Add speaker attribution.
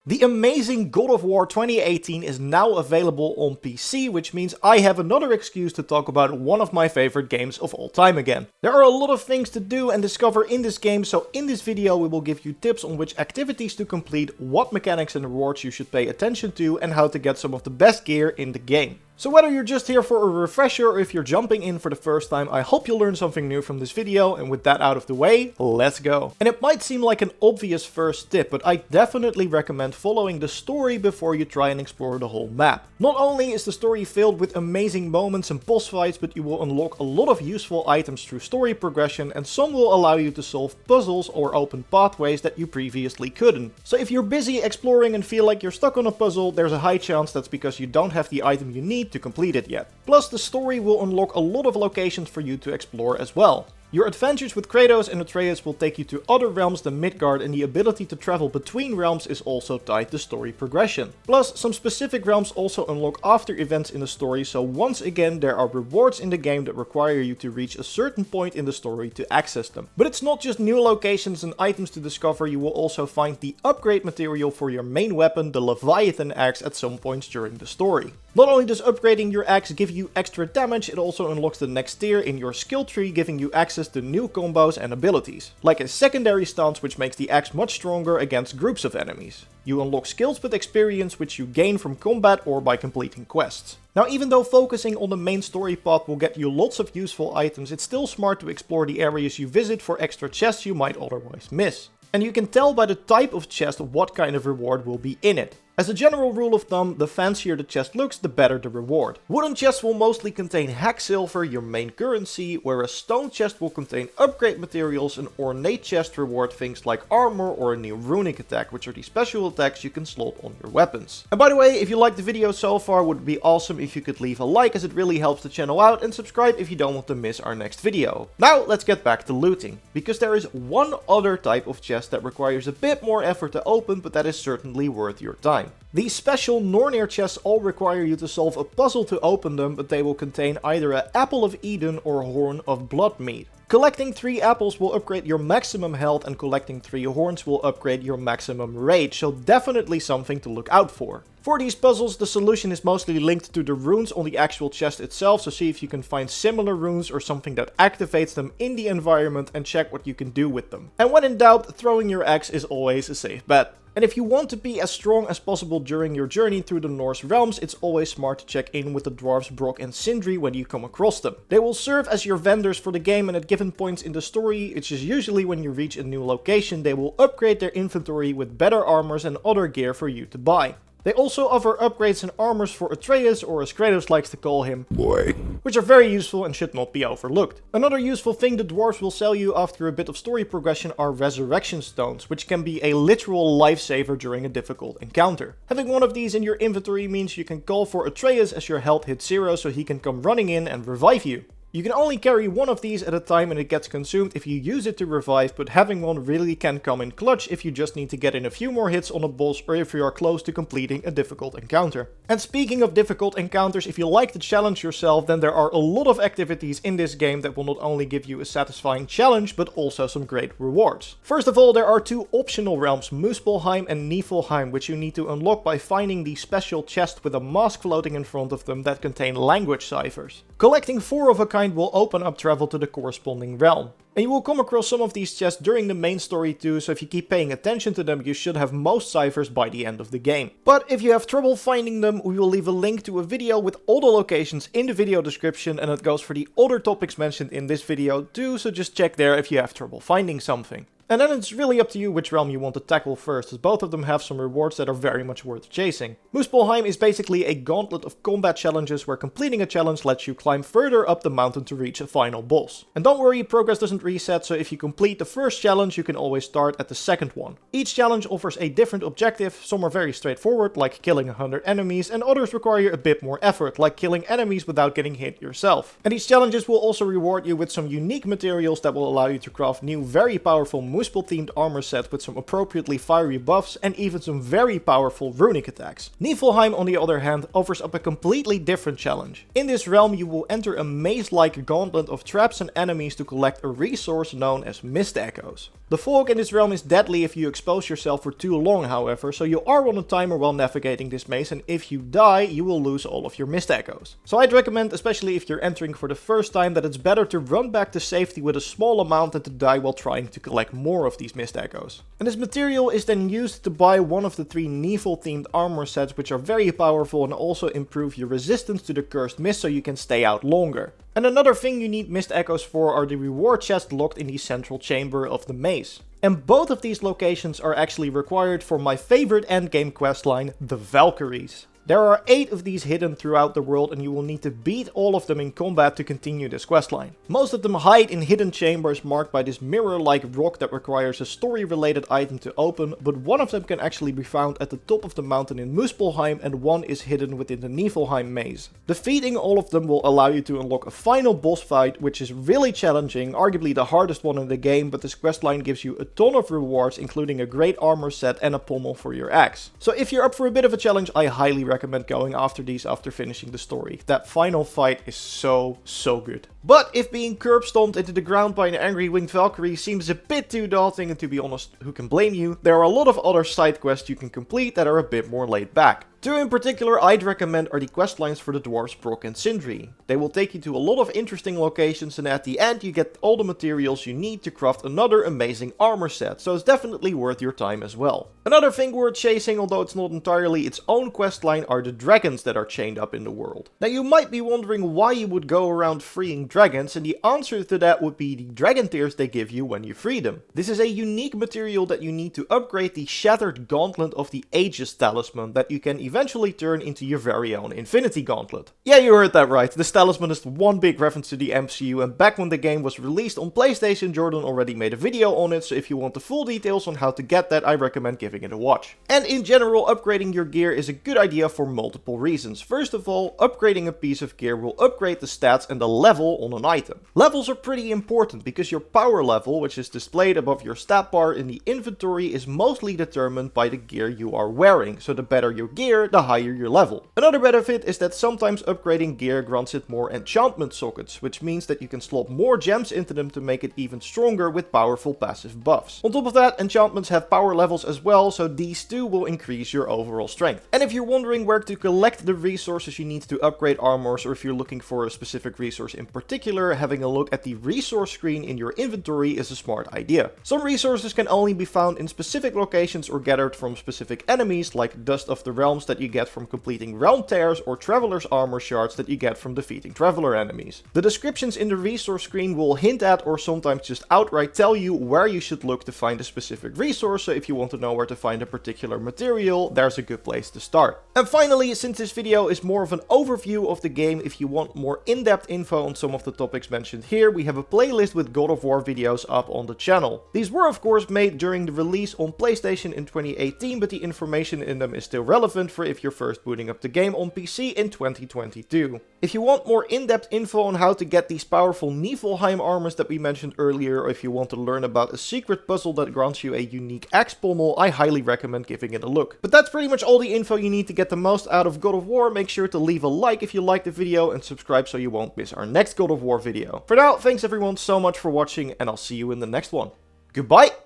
Speaker 1: The amazing God of War 2018 is now available on PC, which means I have another excuse to talk about one of my favorite games of all time again. There are a lot of things to do and discover in this game, so in this video we will give you tips on which activities to complete, what mechanics and rewards you should pay attention to, and how to get some of the best gear in the game. So whether you're just here for a refresher or if you're jumping in for the first time, I hope you'll learn something new from this video, and with that out of the way, let's go. And it might seem like an obvious first tip, but I definitely recommend following the story before you try and explore the whole map. Not only is the story filled with amazing moments and boss fights, but you will unlock a lot of useful items through story progression, and some will allow you to solve puzzles or open pathways that you previously couldn't. So if you're busy exploring and feel like you're stuck on a puzzle, there's a high chance that's because you don't have the item you need to complete it yet. Plus, the story will unlock a lot of locations for you to explore as well. Your adventures with Kratos and Atreus will take you to other realms than Midgard, and the ability to travel between realms is also tied to story progression. Plus, some specific realms also unlock after events in the story, so once again there are rewards in the game that require you to reach a certain point in the story to access them. But it's not just new locations and items to discover, you will also find the upgrade material for your main weapon, the Leviathan axe, at some points during the story. Not only does upgrading your axe give you extra damage, it also unlocks the next tier in your skill tree, giving you access to new combos and abilities, like a secondary stance which makes the axe much stronger against groups of enemies. You unlock skills with experience which you gain from combat or by completing quests. Now, even though focusing on the main story path will get you lots of useful items, it's still smart to explore the areas you visit for extra chests you might otherwise miss. And you can tell by the type of chest what kind of reward will be in it. As a general rule of thumb, the fancier the chest looks, the better the reward. Wooden chests will mostly contain hack silver, your main currency, whereas stone chest will contain upgrade materials, and ornate chest reward things like armor or a new runic attack, which are the special attacks you can slot on your weapons. And by the way, if you liked the video so far, it would be awesome if you could leave a like, as it really helps the channel out, and subscribe if you don't want to miss our next video. Now let's get back to looting, because there is one other type of chest that requires a bit more effort to open, but that is certainly worth your time. These special Nornir Chests all require you to solve a puzzle to open them, but they will contain either an Apple of Eden or Horn of Blood Mead. Collecting 3 apples will upgrade your maximum health, and collecting 3 horns will upgrade your maximum rage, so definitely something to look out for. For these puzzles, the solution is mostly linked to the runes on the actual chest itself, so see if you can find similar runes or something that activates them in the environment and check what you can do with them. And when in doubt, throwing your axe is always a safe bet. And if you want to be as strong as possible during your journey through the Norse realms, it's always smart to check in with the dwarves Brok and Sindri when you come across them. They will serve as your vendors for the game, and at given points in the story, which is usually when you reach a new location, they will upgrade their inventory with better armors and other gear for you to buy. They also offer upgrades and armors for Atreus, or as Kratos likes to call him, boy, which are very useful and should not be overlooked. Another useful thing the dwarves will sell you after a bit of story progression are resurrection stones, which can be a literal lifesaver during a difficult encounter. Having one of these in your inventory means you can call for Atreus as your health hits 0, so he can come running in and revive you. You can only carry one of these at a time, and it gets consumed if you use it to revive, but having one really can come in clutch if you just need to get in a few more hits on a boss or if you are close to completing a difficult encounter. And speaking of difficult encounters, if you like to challenge yourself, then there are a lot of activities in this game that will not only give you a satisfying challenge, but also some great rewards. First of all, there are 2 optional realms, Muspelheim and Niflheim, which you need to unlock by finding the special chest with a mask floating in front of them that contain language ciphers. Collecting 4 of a kind will open up travel to the corresponding realm. And you will come across some of these chests during the main story too, so if you keep paying attention to them, you should have most ciphers by the end of the game. But if you have trouble finding them, we will leave a link to a video with all the locations in the video description, and it goes for the other topics mentioned in this video too, so just check there if you have trouble finding something. And then it's really up to you which realm you want to tackle first, as both of them have some rewards that are very much worth chasing. Muspelheim is basically a gauntlet of combat challenges where completing a challenge lets you climb further up the mountain to reach a final boss. And don't worry, progress doesn't reset, so if you complete the first challenge, you can always start at the second one. Each challenge offers a different objective. Some are very straightforward, like killing 100 enemies, and others require a bit more effort, like killing enemies without getting hit yourself. And these challenges will also reward you with some unique materials that will allow you to craft new, very powerful moves Muspel themed armor set with some appropriately fiery buffs and even some very powerful runic attacks. Niflheim on the other hand offers up a completely different challenge. In this realm you will enter a maze-like gauntlet of traps and enemies to collect a resource known as mist echoes. The fog in this realm is deadly if you expose yourself for too long, however, so you are on a timer while navigating this maze, and if you die, you will lose all of your mist echoes. So I'd recommend, especially if you're entering for the first time, that it's better to run back to safety with a small amount than to die while trying to collect more of these mist echoes. And this material is then used to buy one of the 3 Nifl themed armor sets, which are very powerful and also improve your resistance to the cursed mist so you can stay out longer. And another thing you need mist echoes for are the reward chests locked in the central chamber of the maze. And both of these locations are actually required for my favorite endgame questline, the Valkyries. There are 8 of these hidden throughout the world and you will need to beat all of them in combat to continue this questline. Most of them hide in hidden chambers marked by this mirror-like rock that requires a story-related item to open, but one of them can actually be found at the top of the mountain in Muspelheim and one is hidden within the Niflheim maze. Defeating all of them will allow you to unlock a final boss fight, which is really challenging, arguably the hardest one in the game, but this questline gives you a ton of rewards, including a great armor set and a pommel for your axe. So if you're up for a bit of a challenge, I highly recommend going after these after finishing the story. That final fight is so good. But if being curb stomped into the ground by an angry winged Valkyrie seems a bit too daunting, and to be honest, who can blame you, there are a lot of other side quests you can complete that are a bit more laid back. 2 in particular I'd recommend are the questlines for the dwarves Brok and Sindri. They will take you to a lot of interesting locations and at the end you get all the materials you need to craft another amazing armor set, so it's definitely worth your time as well. Another thing worth chasing, although it's not entirely its own questline, are the dragons that are chained up in the world. Now you might be wondering why you would go around freeing dragons, and the answer to that would be the dragon tears they give you when you free them. This is a unique material that you need to upgrade the shattered gauntlet of the Aegis Talisman that you can eventually turn into your very own Infinity Gauntlet. Yeah, you heard that right, this talisman is one big reference to the MCU, and back when the game was released on PlayStation, Jordan already made a video on it, so if you want the full details on how to get that, I recommend giving it a watch. And in general, upgrading your gear is a good idea for multiple reasons. First of all, upgrading a piece of gear will upgrade the stats and the level on an item. Levels are pretty important because your power level, which is displayed above your stat bar in the inventory, is mostly determined by the gear you are wearing, so the better your gear, the higher your level. Another benefit is that sometimes upgrading gear grants it more enchantment sockets, which means that you can slot more gems into them to make it even stronger with powerful passive buffs. On top of that, enchantments have power levels as well, so these too will increase your overall strength. And if you're wondering where to collect the resources you need to upgrade armors, or if you're looking for a specific resource in particular, having a look at the resource screen in your inventory is a smart idea. Some resources can only be found in specific locations or gathered from specific enemies, like Dust of the Realms that you get from completing realm tears, or Traveler's Armor shards that you get from defeating Traveler enemies. The descriptions in the resource screen will hint at or sometimes just outright tell you where you should look to find a specific resource, so if you want to know where to find a particular material, there's a good place to start. And finally, since this video is more of an overview of the game, if you want more in-depth info on some of the topics mentioned here, we have a playlist with God of War videos up on the channel. These were of course made during the release on PlayStation in 2018, but the information in them is still relevant for if you're first booting up the game on PC in 2022. If you want more in-depth info on how to get these powerful Niflheim armors that we mentioned earlier, or if you want to learn about a secret puzzle that grants you a unique axe pommel, I highly recommend giving it a look. But that's pretty much all the info you need to get the most out of God of War. Make sure to leave a like if you liked the video and subscribe so you won't miss our next God of War video. For now, thanks everyone so much for watching and I'll see you in the next one. Goodbye!